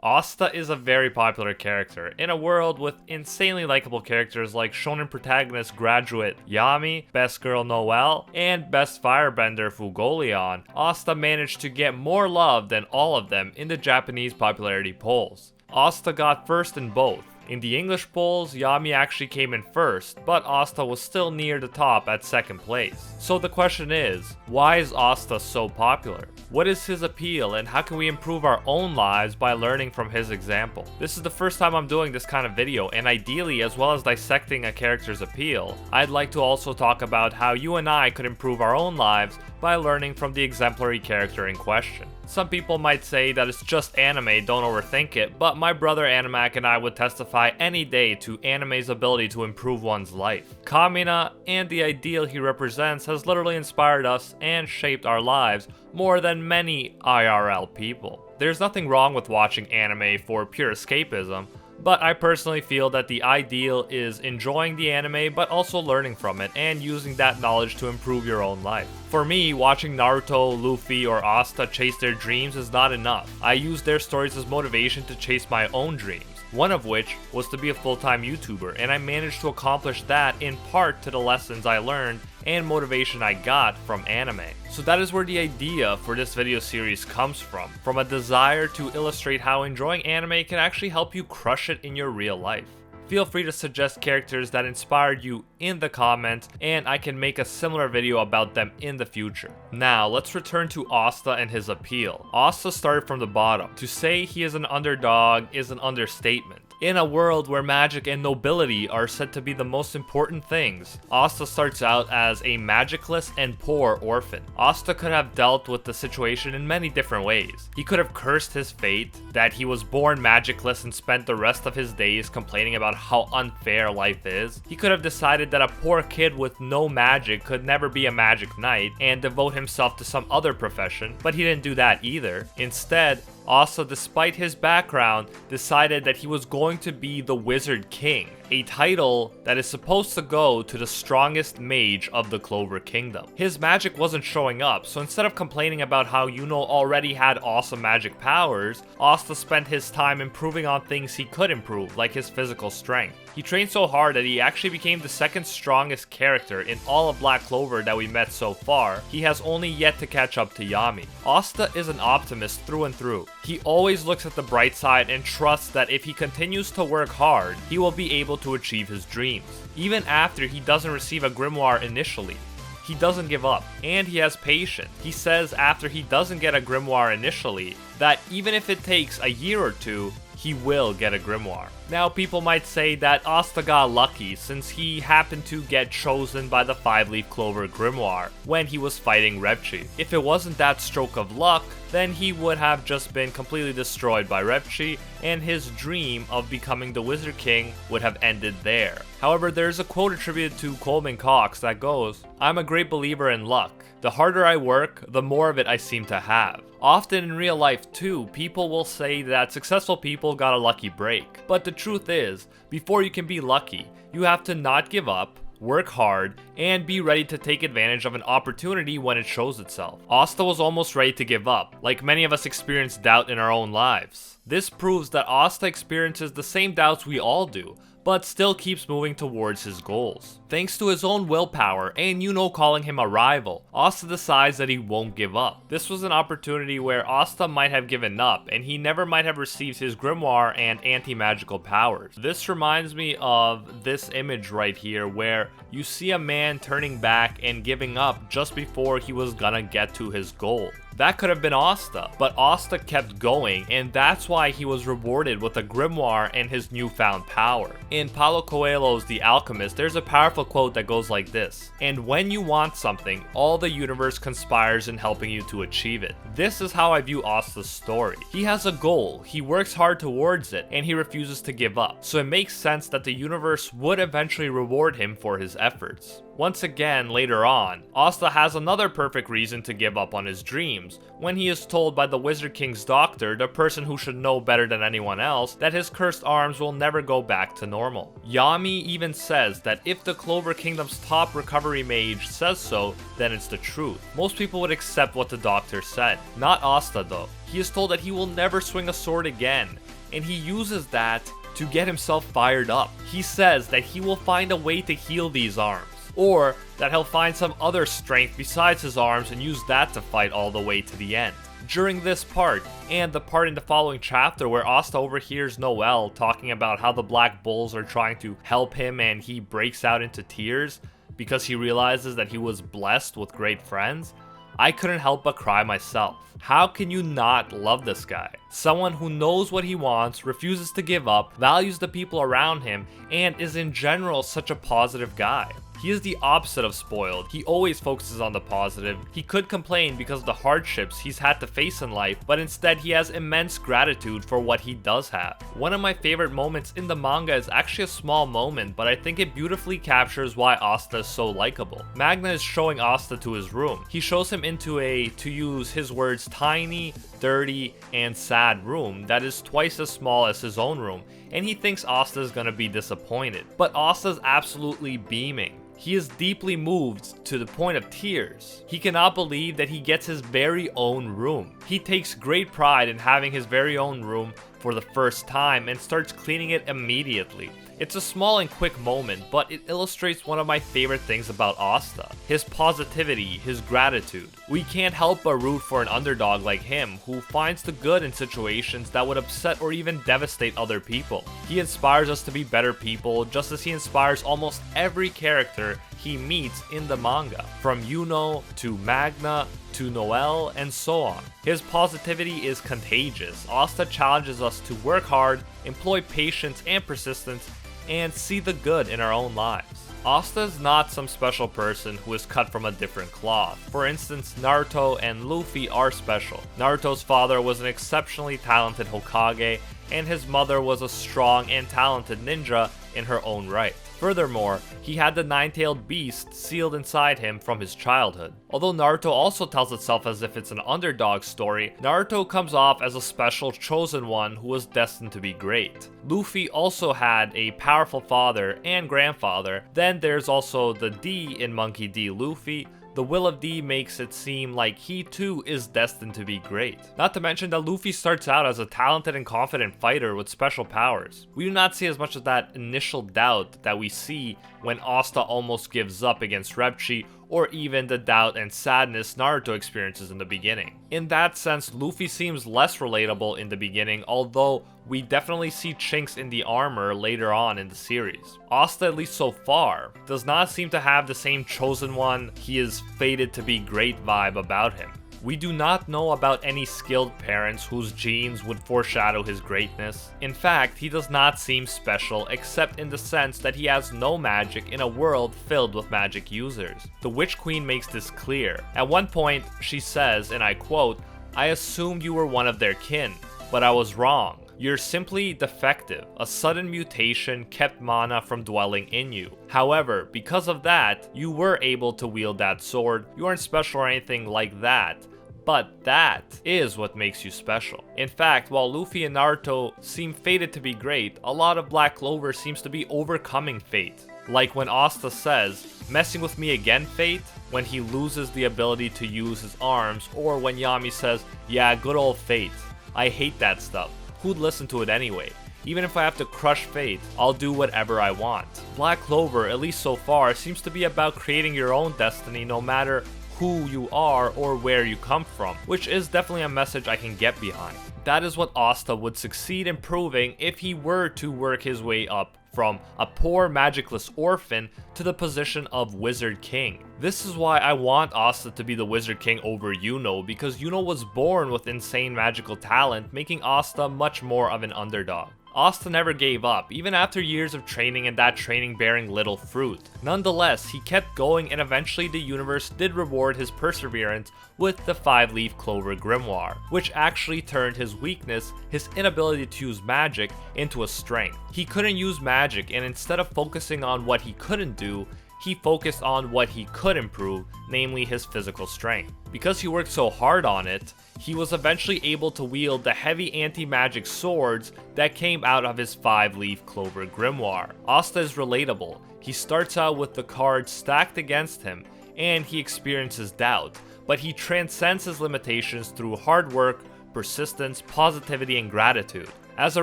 Asta is a very popular character in a world with insanely likable characters like shonen protagonist graduate Yami, best girl Noelle, and best firebender Fugoleon. Asta managed to get more love than all of them in the Japanese popularity polls. Asta got first in both. In the English polls, Yami actually came in first, but Asta was still near the top at second place. So the question is, why is Asta so popular? What is his appeal, and how can we improve our own lives by learning from his example? This is the first time I'm doing this kind of video, and ideally, as well as dissecting a character's appeal, I'd like to also talk about how you and I could improve our own lives by learning from the exemplary character in question. Some people might say that it's just anime, don't overthink it, but my brother Animac and I would testify any day to anime's ability to improve one's life. Kamina and the ideal he represents has literally inspired us and shaped our lives more than many IRL people. There's nothing wrong with watching anime for pure escapism, but I personally feel that the ideal is enjoying the anime but also learning from it and using that knowledge to improve your own life. For me, watching Naruto, Luffy, or Asta chase their dreams is not enough. I use their stories as motivation to chase my own dreams, one of which was to be a full-time YouTuber, and I managed to accomplish that in part to the lessons I learned and motivation I got from anime. So that is where the idea for this video series comes from a desire to illustrate how enjoying anime can actually help you crush it in your real life. Feel free to suggest characters that inspired you in the comments, and I can make a similar video about them in the future. Now, let's return to Asta and his appeal. Asta started from the bottom. To say he is an underdog is an understatement. In a world where magic and nobility are said to be the most important things, Asta starts out as a magicless and poor orphan. Asta could have dealt with the situation in many different ways. He could have cursed his fate, that he was born magicless and spent the rest of his days complaining about how unfair life is. He could have decided that a poor kid with no magic could never be a magic knight and devote himself to some other profession, but he didn't do that either. Instead, Asta, despite his background, decided that he was going to be the Wizard King, a title that is supposed to go to the strongest mage of the Clover Kingdom. His magic wasn't showing up, so instead of complaining about how Yuno already had awesome magic powers, Asta spent his time improving on things he could improve, like his physical strength. He trained so hard that he actually became the second strongest character in all of Black Clover that we met so far. He has only yet to catch up to Yami. Asta is an optimist through and through. He always looks at the bright side and trusts that if he continues to work hard, he will be able to achieve his dreams. Even after he doesn't receive a grimoire initially, he doesn't give up, and he has patience. He says after he doesn't get a grimoire initially, that even if it takes a year or two, he will get a grimoire. Now, people might say that Asta got lucky since he happened to get chosen by the 5-leaf clover grimoire when he was fighting Repchi. If it wasn't that stroke of luck, then he would have just been completely destroyed by Repchi, and his dream of becoming the Wizard King would have ended there. However, there's a quote attributed to Coleman Cox that goes, "I'm a great believer in luck. The harder I work, the more of it I seem to have." Often in real life too, people will say that successful people got a lucky break. But the truth is, before you can be lucky, you have to not give up, work hard, and be ready to take advantage of an opportunity when it shows itself. Asta was almost ready to give up, like many of us experience doubt in our own lives. This proves that Asta experiences the same doubts we all do, but still keeps moving towards his goals. Thanks to his own willpower and Yuno calling him a rival, Asta decides that he won't give up. This was an opportunity where Asta might have given up and he never might have received his grimoire and anti-magical powers. This reminds me of this image right here where you see a man turning back and giving up just before he was gonna get to his goal. That could have been Asta, but Asta kept going, and that's why he was rewarded with a grimoire and his newfound power. In Paulo Coelho's The Alchemist, there's a powerful quote that goes like this, "And when you want something, all the universe conspires in helping you to achieve it." This is how I view Asta's story. He has a goal, he works hard towards it, and he refuses to give up. So it makes sense that the universe would eventually reward him for his efforts. Once again, later on, Asta has another perfect reason to give up on his dreams, when he is told by the Wizard King's doctor, the person who should know better than anyone else, that his cursed arms will never go back to normal. Yami even says that if the Clover Kingdom's top recovery mage says so, then it's the truth. Most people would accept what the doctor said. Not Asta though. He is told that he will never swing a sword again, and he uses that to get himself fired up. He says that he will find a way to heal these arms, or that he'll find some other strength besides his arms and use that to fight all the way to the end. During this part, and the part in the following chapter where Asta overhears Noel talking about how the Black Bulls are trying to help him, and he breaks out into tears because he realizes that he was blessed with great friends, I couldn't help but cry myself. How can you not love this guy? Someone who knows what he wants, refuses to give up, values the people around him, and is in general such a positive guy. He is the opposite of spoiled. He always focuses on the positive. He could complain because of the hardships he's had to face in life, but instead he has immense gratitude for what he does have. One of my favorite moments in the manga is actually a small moment, but I think it beautifully captures why Asta is so likable. Magna is showing Asta to his room. He shows him into a, to use his words, tiny, dirty, and sad room that is twice as small as his own room, and he thinks Asta is gonna be disappointed. But Asta is absolutely beaming. He is deeply moved to the point of tears. He cannot believe that he gets his very own room. He takes great pride in having his very own room for the first time and starts cleaning it immediately. It's a small and quick moment, but it illustrates one of my favorite things about Asta: his positivity, his gratitude. We can't help but root for an underdog like him, who finds the good in situations that would upset or even devastate other people. He inspires us to be better people, just as he inspires almost every character he meets in the manga, from Yuno to Magna to Noel and so on. His positivity is contagious. Asta challenges us to work hard, employ patience and persistence, and see the good in our own lives. Asta is not some special person who is cut from a different cloth. For instance, Naruto and Luffy are special. Naruto's father was an exceptionally talented Hokage, and his mother was a strong and talented ninja in her own right. Furthermore, he had the nine-tailed beast sealed inside him from his childhood. Although Naruto also tells itself as if it's an underdog story, Naruto comes off as a special chosen one who was destined to be great. Luffy also had a powerful father and grandfather. Then there's also the D in Monkey D. Luffy. The will of D makes it seem like he too is destined to be great. Not to mention that Luffy starts out as a talented and confident fighter with special powers. We do not see as much of that initial doubt that we see when Asta almost gives up against Repchi, or even the doubt and sadness Naruto experiences in the beginning. In that sense, Luffy seems less relatable in the beginning, although we definitely see chinks in the armor later on in the series. Asta, at least so far, does not seem to have the same chosen one, he is fated to be great vibe about him. We do not know about any skilled parents whose genes would foreshadow his greatness. In fact, he does not seem special except in the sense that he has no magic in a world filled with magic users. The Witch Queen makes this clear. At one point, she says, and I quote, "I assumed you were one of their kin, but I was wrong. You're simply defective. A sudden mutation kept mana from dwelling in you. However, because of that, you were able to wield that sword. You aren't special or anything like that. But that is what makes you special." In fact, while Luffy and Naruto seem fated to be great, a lot of Black Clover seems to be overcoming fate. Like when Asta says, "Messing with me again, fate?" when he loses the ability to use his arms, or when Yami says, "Yeah, good old fate. I hate that stuff. Who'd listen to it anyway? Even if I have to crush fate, I'll do whatever I want." Black Clover, at least so far, seems to be about creating your own destiny no matter who you are or where you come from, which is definitely a message I can get behind. That is what Asta would succeed in proving if he were to work his way up from a poor magicless orphan to the position of Wizard King. This is why I want Asta to be the Wizard King over Yuno, because Yuno was born with insane magical talent, making Asta much more of an underdog. Asta never gave up, even after years of training and that training bearing little fruit. Nonetheless, he kept going, and eventually the universe did reward his perseverance with the 5-leaf clover grimoire, which actually turned his weakness, his inability to use magic, into a strength. He couldn't use magic, and instead of focusing on what he couldn't do, he focused on what he could improve, namely his physical strength. Because he worked so hard on it, he was eventually able to wield the heavy anti-magic swords that came out of his 5-leaf clover grimoire. Asta is relatable. He starts out with the cards stacked against him, and he experiences doubt, but he transcends his limitations through hard work, persistence, positivity, and gratitude. As a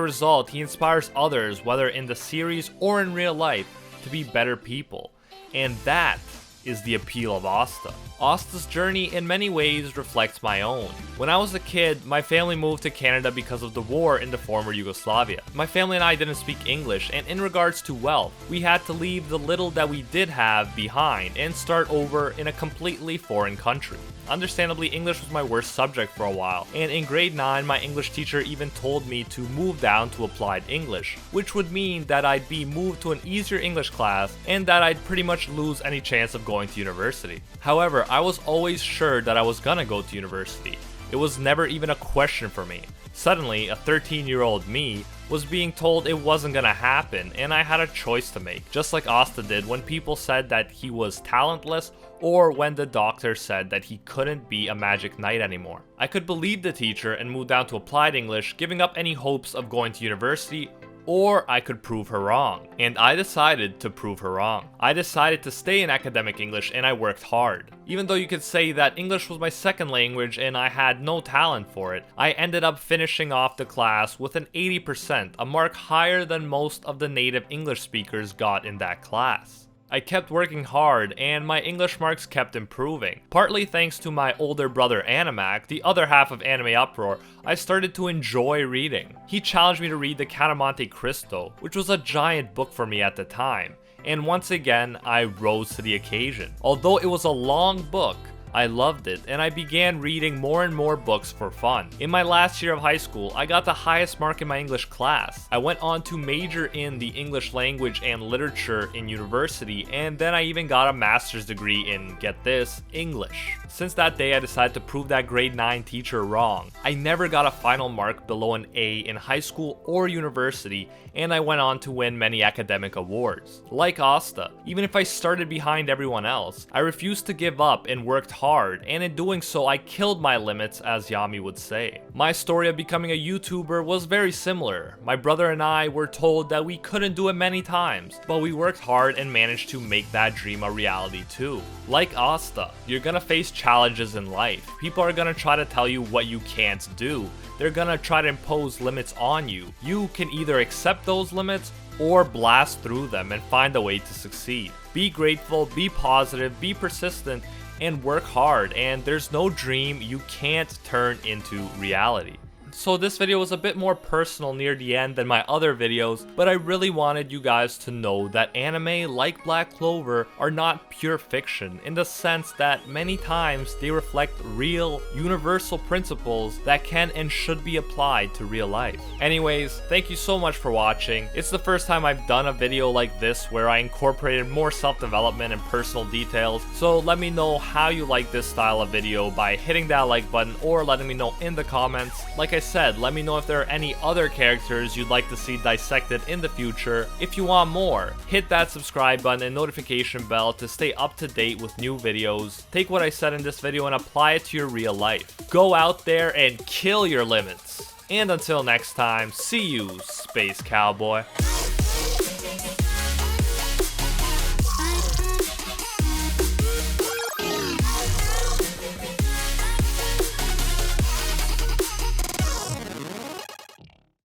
result, he inspires others, whether in the series or in real life, to be better people. And that is the appeal of Asta. Aastha's journey in many ways reflects my own. When I was a kid, my family moved to Canada because of the war in the former Yugoslavia. My family and I didn't speak English, and in regards to wealth, we had to leave the little that we did have behind and start over in a completely foreign country. Understandably, English was my worst subject for a while, and in grade 9, my English teacher even told me to move down to applied English, which would mean that I'd be moved to an easier English class and that I'd pretty much lose any chance of going to university. However, I was always sure that I was gonna go to university. It was never even a question for me. Suddenly, a 13-year-old me was being told it wasn't gonna happen, and I had a choice to make, just like Asta did when people said that he was talentless or when the doctor said that he couldn't be a magic knight anymore. I could believe the teacher and move down to applied English, giving up any hopes of going to university, or I could prove her wrong. And I decided to prove her wrong. I decided to stay in academic English and I worked hard. Even though you could say that English was my second language and I had no talent for it, I ended up finishing off the class with an 80%, a mark higher than most of the native English speakers got in that class. I kept working hard and my English marks kept improving. Partly thanks to my older brother Animac, the other half of AnimeUproar, I started to enjoy reading. He challenged me to read The Count of Monte Cristo, which was a giant book for me at the time, and once again I rose to the occasion. Although it was a long book, I loved it, and I began reading more and more books for fun. In my last year of high school, I got the highest mark in my English class. I went on to major in the English language and literature in university, and then I even got a master's degree in, get this, English. Since that day, I decided to prove that grade 9 teacher wrong. I never got a final mark below an A in high school or university, and I went on to win many academic awards. Like Asta, even if I started behind everyone else, I refused to give up and worked hard, and in doing so I killed my limits, as Yami would say. My story of becoming a YouTuber was very similar. My brother and I were told that we couldn't do it many times, but we worked hard and managed to make that dream a reality too. Like Asta, you're gonna face challenges in life. People are gonna try to tell you what you can't do. They're gonna try to impose limits on you. You can either accept those limits or blast through them and find a way to succeed. Be grateful, be positive, be persistent, and work hard, and there's no dream you can't turn into reality. So this video was a bit more personal near the end than my other videos, but I really wanted you guys to know that anime like Black Clover are not pure fiction, in the sense that many times they reflect real, universal principles that can and should be applied to real life. Anyways, thank you so much for watching. It's the first time I've done a video like this where I incorporated more self-development and personal details, so let me know how you like this style of video by hitting that like button or letting me know in the comments. Like I said, let me know if there are any other characters you'd like to see dissected in the future. If you want more, hit that subscribe button and notification bell to stay up to date with new videos. Take what I said in this video and apply it to your real life. Go out there and kill your limits. And until next time, see you, Space Cowboy.